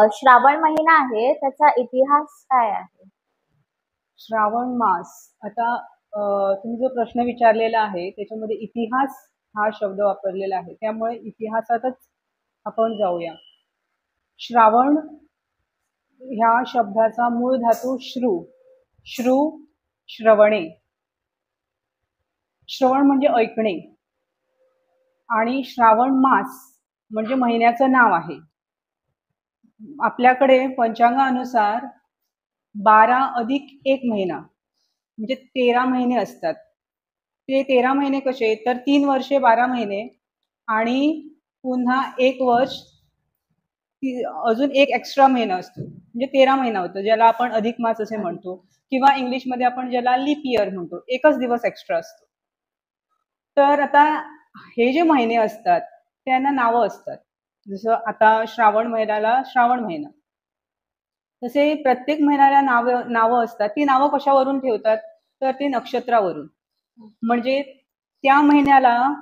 श्रावण महिना आहे त्याचा इतिहास काय आहे? श्रावण मास. आता तुम्ही जो प्रश्न विचारलेला आहे त्याच्यामध्ये इतिहास हा शब्द वापरलेला आहे, त्यामुळे इतिहासातच आपण जाऊया. श्रावण ह्या शब्दाचा मूळ धातू श्रू. श्रू, श्रवणे. श्रवण म्हणजे ऐकणे आणि श्रावण मास म्हणजे महिन्याचं नाव आहे. आपल्याकडे पंचांगानुसार 12 अधिक 1 महिना म्हणजे 13 महिने असतात. ते 13 महिने कसे, तर 3 वर्षे 12 महिने आणि पुन्हा 1 वर्ष अजून एक एक्स्ट्रा महिना असतो, म्हणजे 13 महिना होतो, ज्याला आपण अधिक मास असे म्हणतो, किंवा इंग्लिशमध्ये आपण ज्याला लीप इयर म्हणतो, एकच दिवस एक्स्ट्रा असतो. तर आता हे जे महिने असतात त्यांना नावं असतात. जसं आता श्रावण महिन्याला श्रावण महिना, तसे प्रत्येक महिन्याला नावं असतात. ती नावं कशावरून ठेवतात, तर ते नक्षत्रावरून. म्हणजे त्या महिन्याला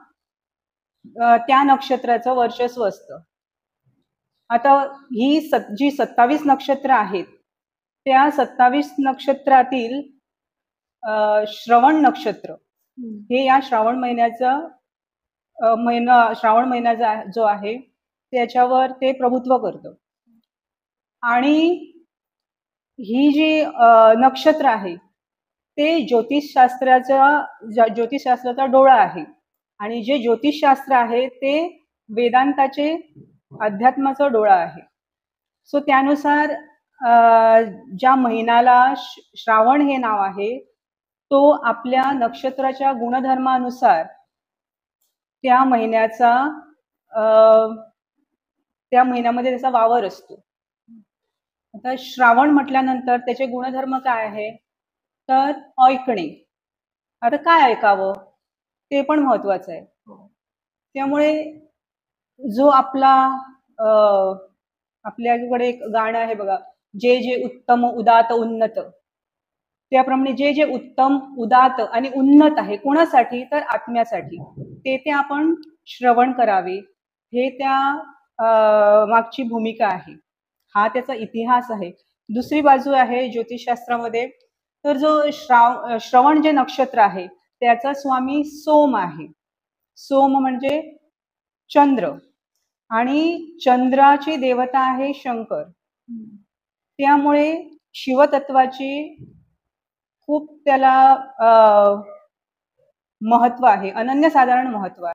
त्या नक्षत्राचं वर्चस्व असतं. आता ही जी 27 नक्षत्र आहेत त्या 27 नक्षत्रातील श्रवण नक्षत्र हे या श्रावण महिन्याचं श्रावण महिना जो आहे त्याच्यावर ते प्रभुत्व करतं. आणि ही जी नक्षत्र आहे ते ज्योतिषशास्त्राचा डोळा आहे. आणि जे ज्योतिषशास्त्र आहे ते वेदांताचे अध्यात्माचा डोळा आहे. सो त्यानुसार ज्या महिन्याला श्रावण हे नाव आहे तो आपल्या नक्षत्राच्या गुणधर्मानुसार त्या महिन्यामध्ये त्याचा वावर असतो. आता श्रावण म्हटल्यानंतर त्याचे गुणधर्म काय आहे, तर ऐकणे. आता काय ऐकावं ते पण महत्वाचं आहे. त्यामुळे जो आपल्याकडे एक गाणं आहे बघा, जे जे उत्तम उदात उन्नत, त्याप्रमाणे जे जे उत्तम उदात आणि उन्नत आहे कोणासाठी, तर आत्म्यासाठी, ते आपण श्रवण करावे, हे त्या मागची भूमिका आहे. हा त्याचा इतिहास आहे. दुसरी बाजू आहे ज्योतिषशास्त्रामध्ये, तर जो श्रवण जे नक्षत्र आहे त्याचा स्वामी सोम आहे. सोम म्हणजे चंद्र, आणि चंद्राची देवता आहे शंकर. त्यामुळे शिवतत्वाची खूप त्याला महत्व आहे, अनन्यसाधारण महत्व आहे.